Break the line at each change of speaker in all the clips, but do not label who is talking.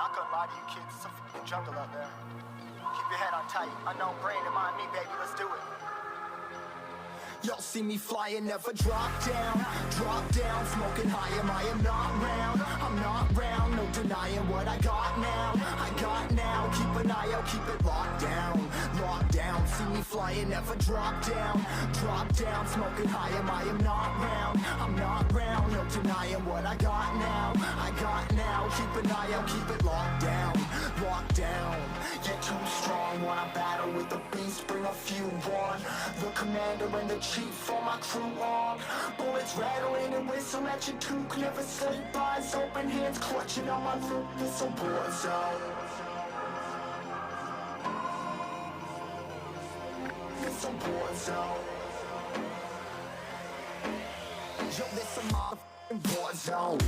not gonna lie to you kids, it's a fucking jungle out there. Keep your head on tight, unknown brain to mind me, baby, let's do it.
Y'all see me flying, never drop down, smoking high, I am not round, I'm not round, no denying what I got now, keep an eye out, keep it locked down, see me flying, never drop down, smoking high, I am not round, I'm not round, no denying what I got now, keep an eye out, keep it locked down, you're too strong, wanna battle with the beast, bring a few on, the commander and the chief for my crew on. Bullets rattling and whistle at your toque. Never sleep, eyes open, hands clutching on my loop. This a war zone. This a war zone. Yo, this a motherfucking war zone.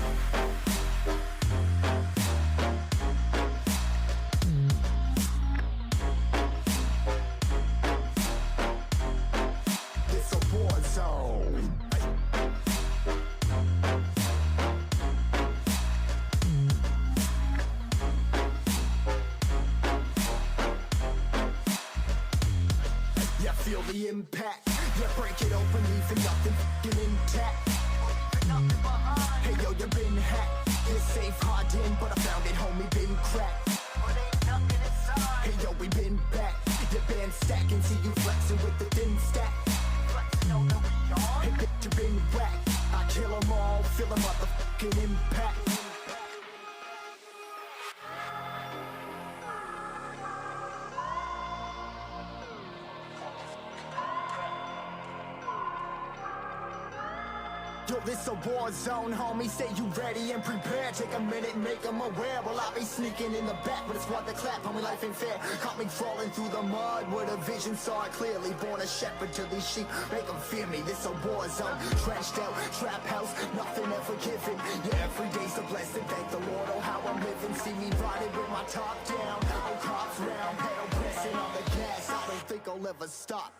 The impact, yeah, break it open, leaving nothing f***ing intact. Hey yo, you been hacked, you're safe, hardened, but I found it, homie, been cracked. Hey yo, we been back, your band stacking, see you flexing with the thin stack. Hey bitch, you been whacked, I kill them all, feel the motherfucking impact. Yo, this a war zone, homie, say you ready and prepared. Take a minute, make them aware. Well, I be sneaking in the back, but it's what the clap, homie, life ain't fair. Caught me crawling through the mud with a vision, saw it clearly. Born a shepherd to these sheep, make them fear me. This a war zone, trashed out, trap house, nothing ever given. Yeah, every day's a blessing, thank the Lord, oh how I'm living. See me riding with my top down, oh cops round, pedal pressing on the gas. I don't think I'll ever stop.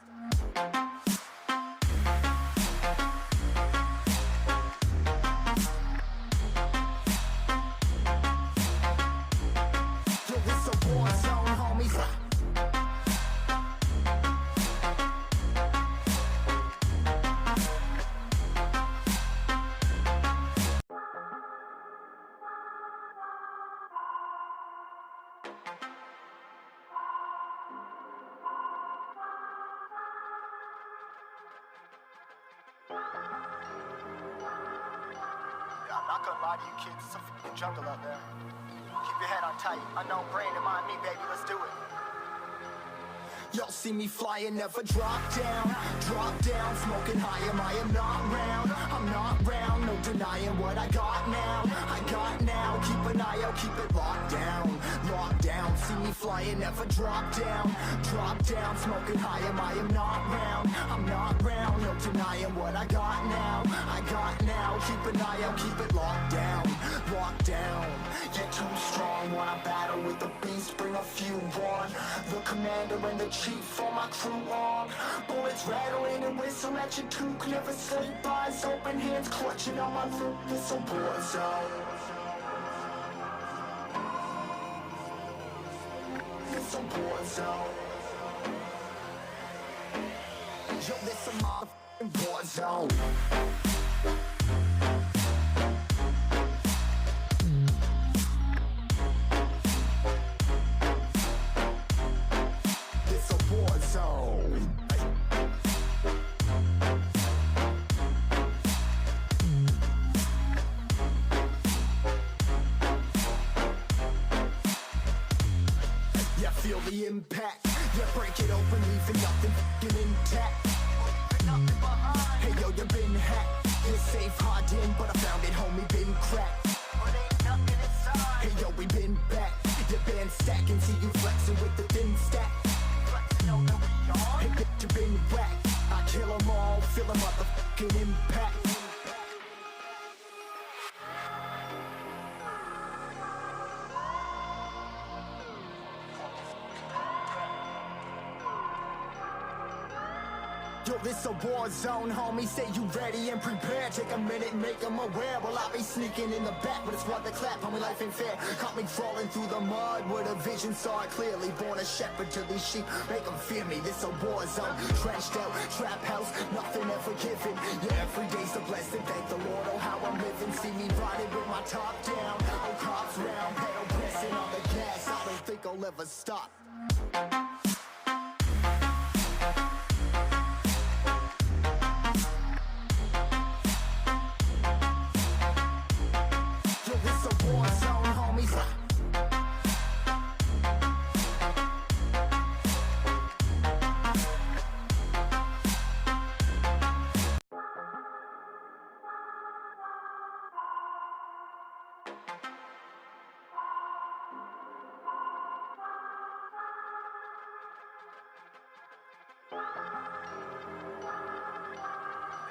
I'm not gonna lie to you kids, it's a fucking jungle out there. Keep your head on tight, unknown brain to mind me, baby, let's do it.
Y'all see me flying, never drop down, smoking high, I am not round, I'm not round, no denying what I got now, keep an eye out, keep it locked down, see me flying, never drop down, smoking high, I am not round, I'm not round, no denying what I got now, keep an eye out, keep it locked down, you're too strong, wanna battle with the beast, bring a few on, the commander and the chief for my crew on. Bullets rattling and whistle at your toque. Never sleep, eyes open, hands clutching on my loop. This a war zone. This a war zone. Yo, this a motherfucking war zone. Feel the impact, yeah, break it open, leaving nothing f***ing intact. Hey yo, you been hacked, you're safe, hardened, but I found it, homie, been cracked. Hey yo, we been back, your band stacking, see you flexing with the thin stack. Hey bitch, you been whacked, I kill them all, feel the motherfucking impact. Yo, This a war zone, homie. Say you ready and prepared. Take a minute and make them aware. Well, I'll be sneaking in the back, but it's what they clap. Homie, life ain't fair. Caught me crawling through the mud with a vision, saw it clearly. Born a shepherd to these sheep, make them fear me. This a war zone, trashed out, trap house, nothing ever given. Yeah, every day's a blessing. Thank the Lord, oh how I'm living. See me riding with my top down. Oh, cops round, pedal pressing on the gas. I don't think I'll ever stop.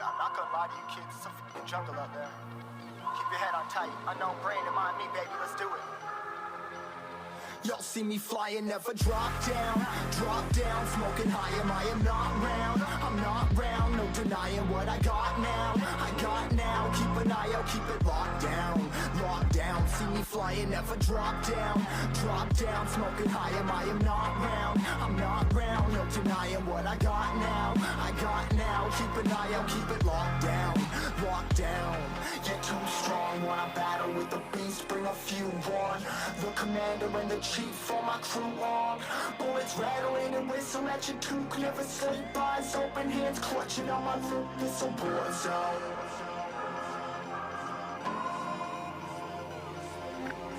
I'm not gonna lie to you kids, it's a fucking jungle out there. Keep your head on tight, unknown brain to mind me, baby, let's do it.
Y'all see me flying, never drop down, smoking high, I am not round, I'm not round, no denying what I got now, keep an eye out, keep it locked down, see me flying, never drop down, smoking high, I am not round, I'm not round, no denying what I got now, keep an eye out, keep it locked down, you're too strong, when I battle with the beast, bring a few on, the commander and the chief for my crew on. Bullets rattling and whistle at your toque. Never sleep, eyes open, hands clutching on my loot. This a war zone.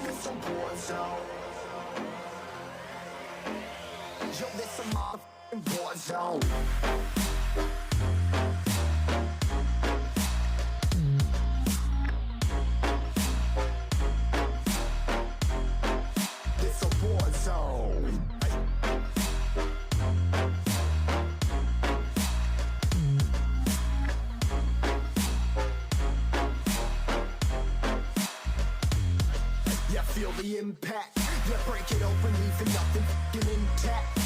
This a war zone. Yo, this a motherfucking war zone. Feel the impact, yeah, break it open, leaving nothing f***ing intact.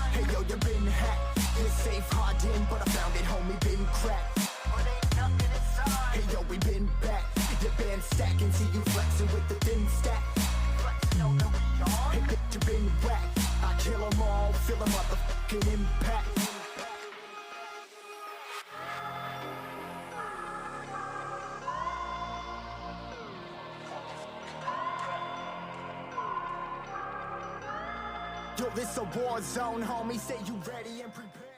Hey yo, you been hacked, you're safe, hard in, but I found it, homie, been cracked. Hey yo, we been back, your band stacking, see you flexing with the thin stack. Hey bitch, you been whacked, I kill them all, feel the motherfucking impact. Yo, this a war zone, homie. Say you ready and prepared.